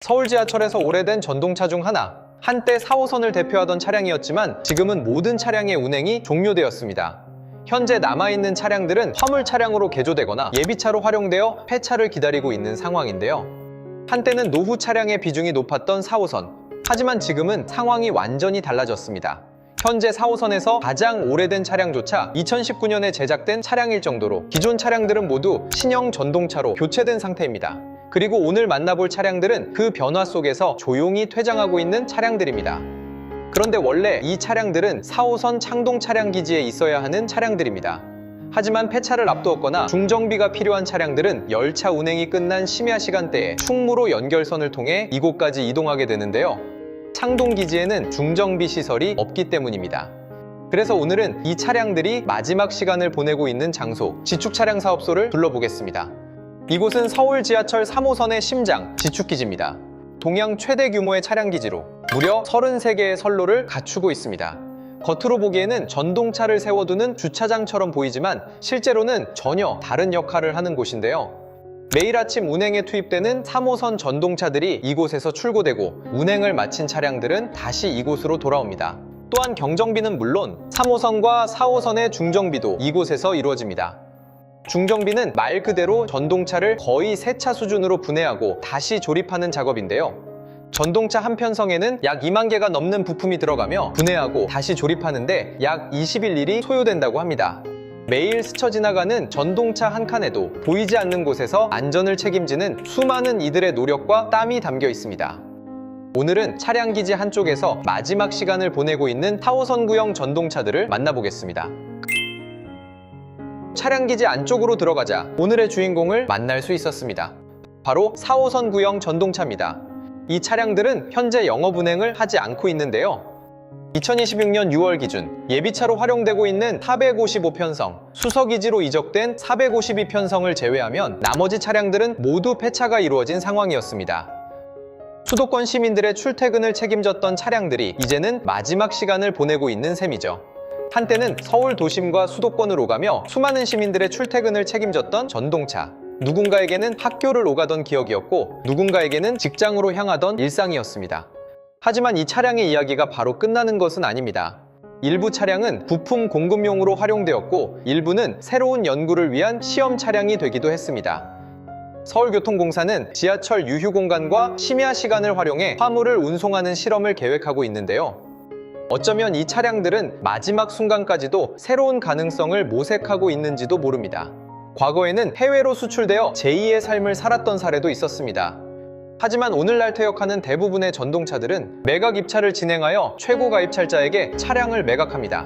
서울 지하철에서 오래된 전동차 중 하나, 한때 4호선을 대표하던 차량이었지만 지금은 모든 차량의 운행이 종료되었습니다. 현재 남아있는 차량들은 화물 차량으로 개조되거나 예비차로 활용되어 폐차를 기다리고 있는 상황인데요. 한때는 노후 차량의 비중이 높았던 4호선. 하지만 지금은 상황이 완전히 달라졌습니다. 현재 4호선에서 가장 오래된 차량조차 2019년에 제작된 차량일 정도로 기존 차량들은 모두 신형 전동차로 교체된 상태입니다. 그리고 오늘 만나볼 차량들은 그 변화 속에서 조용히 퇴장하고 있는 차량들입니다. 그런데 원래 이 차량들은 4호선 창동 차량 기지에 있어야 하는 차량들입니다. 하지만 폐차를 앞두었거나 중정비가 필요한 차량들은 열차 운행이 끝난 심야 시간대에 충무로 연결선을 통해 이곳까지 이동하게 되는데요. 창동 기지에는 중정비 시설이 없기 때문입니다. 그래서 오늘은 이 차량들이 마지막 시간을 보내고 있는 장소, 지축차량 사업소를 둘러보겠습니다. 이곳은 서울 지하철 3호선의 심장, 지축기지입니다. 동양 최대 규모의 차량기지로 무려 33개의 선로를 갖추고 있습니다. 겉으로 보기에는 전동차를 세워두는 주차장처럼 보이지만 실제로는 전혀 다른 역할을 하는 곳인데요. 매일 아침 운행에 투입되는 3호선 전동차들이 이곳에서 출고되고 운행을 마친 차량들은 다시 이곳으로 돌아옵니다. 또한 경정비는 물론 3호선과 4호선의 중정비도 이곳에서 이루어집니다. 중정비는 말 그대로 전동차를 거의 세차 수준으로 분해하고 다시 조립하는 작업인데요. 전동차 한 편성에는 약 2만 개가 넘는 부품이 들어가며 분해하고 다시 조립하는데 약 20일 일이 소요된다고 합니다. 매일 스쳐 지나가는 전동차 한 칸에도 보이지 않는 곳에서 안전을 책임지는 수많은 이들의 노력과 땀이 담겨 있습니다. 오늘은 차량기지 한쪽에서 마지막 시간을 보내고 있는 4호선 구형 전동차들을 만나보겠습니다. 차량기지 안쪽으로 들어가자 오늘의 주인공을 만날 수 있었습니다. 바로 4호선 구형 전동차입니다. 이 차량들은 현재 영업 운행을 하지 않고 있는데요. 2026년 6월 기준 예비차로 활용되고 있는 455편성, 수서기지로 이적된 452편성을 제외하면 나머지 차량들은 모두 폐차가 이루어진 상황이었습니다. 수도권 시민들의 출퇴근을 책임졌던 차량들이 이제는 마지막 시간을 보내고 있는 셈이죠. 한때는 서울 도심과 수도권을 오가며 수많은 시민들의 출퇴근을 책임졌던 전동차. 누군가에게는 학교를 오가던 기억이었고 누군가에게는 직장으로 향하던 일상이었습니다. 하지만 이 차량의 이야기가 바로 끝나는 것은 아닙니다. 일부 차량은 부품 공급용으로 활용되었고 일부는 새로운 연구를 위한 시험 차량이 되기도 했습니다. 서울교통공사는 지하철 유휴 공간과 심야 시간을 활용해 화물을 운송하는 실험을 계획하고 있는데요. 어쩌면 이 차량들은 마지막 순간까지도 새로운 가능성을 모색하고 있는지도 모릅니다. 과거에는 해외로 수출되어 제2의 삶을 살았던 사례도 있었습니다. 하지만 오늘날 퇴역하는 대부분의 전동차들은 매각 입찰을 진행하여 최고 가입찰자에게 차량을 매각합니다.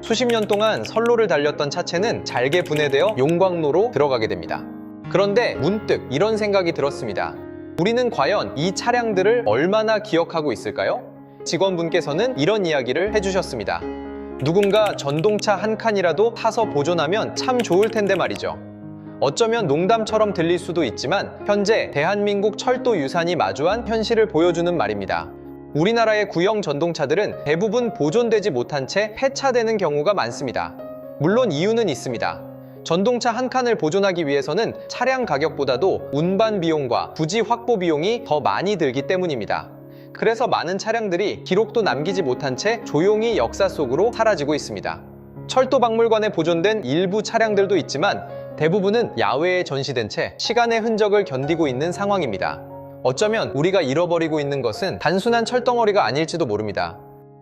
수십 년 동안 선로를 달렸던 차체는 잘게 분해되어 용광로로 들어가게 됩니다. 그런데 문득 이런 생각이 들었습니다. 우리는 과연 이 차량들을 얼마나 기억하고 있을까요? 직원분께서는 이런 이야기를 해주셨습니다. 누군가 전동차 한 칸이라도 타서 보존하면 참 좋을 텐데 말이죠. 어쩌면 농담처럼 들릴 수도 있지만 현재 대한민국 철도 유산이 마주한 현실을 보여주는 말입니다. 우리나라의 구형 전동차들은 대부분 보존되지 못한 채 폐차되는 경우가 많습니다. 물론 이유는 있습니다. 전동차 한 칸을 보존하기 위해서는 차량 가격보다도 운반 비용과 부지 확보 비용이 더 많이 들기 때문입니다. 그래서 많은 차량들이 기록도 남기지 못한 채 조용히 역사 속으로 사라지고 있습니다. 철도박물관에 보존된 일부 차량들도 있지만 대부분은 야외에 전시된 채 시간의 흔적을 견디고 있는 상황입니다. 어쩌면 우리가 잃어버리고 있는 것은 단순한 철덩어리가 아닐지도 모릅니다.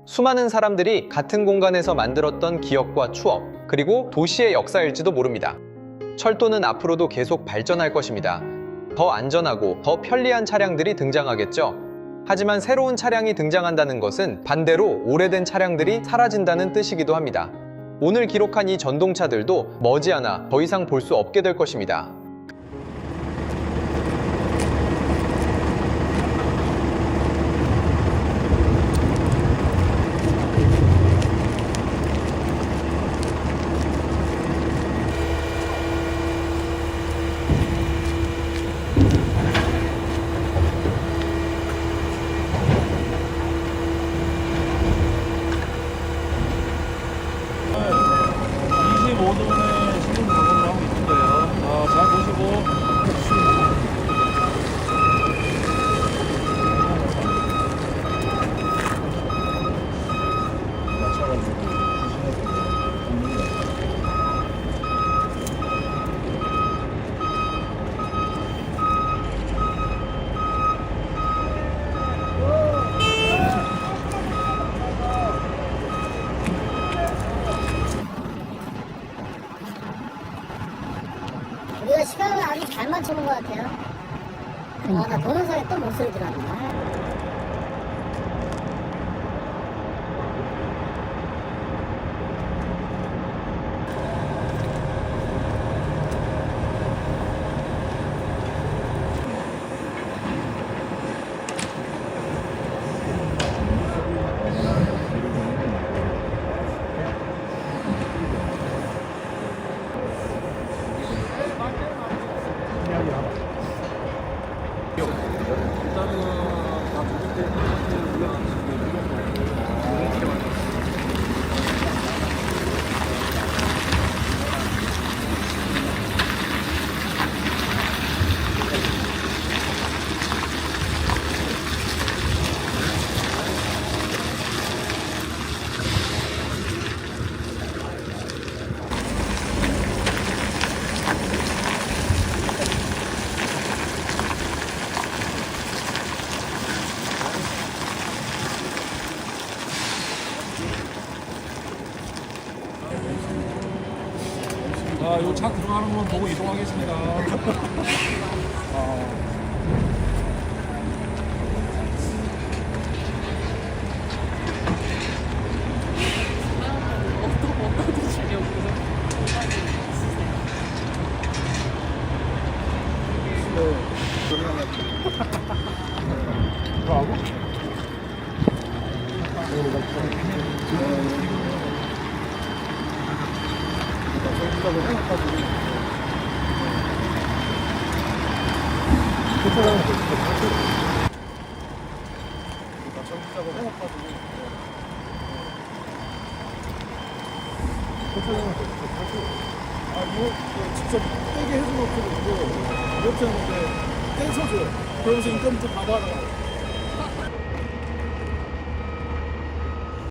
수많은 사람들이 같은 공간에서 만들었던 기억과 추억, 그리고 도시의 역사일지도 모릅니다. 철도는 앞으로도 계속 발전할 것입니다. 더 안전하고 더 편리한 차량들이 등장하겠죠. 하지만 새로운 차량이 등장한다는 것은 반대로 오래된 차량들이 사라진다는 뜻이기도 합니다. 오늘 기록한 이 전동차들도 머지않아 더 이상 볼 수 없게 될 것입니다. 모든의 시민 방송을 하고 있는데요. 잘 같아요. 아, 나 보는 사이에 또 목소리 들어왔네. 아, 요 차 들어가는 건 보고 이동하겠습니다. 아, 이거 직접 떼게 해주는 것도 있고, 이렇게 하는데 떼서줘요. 그러면서 인건비 좀 받아라.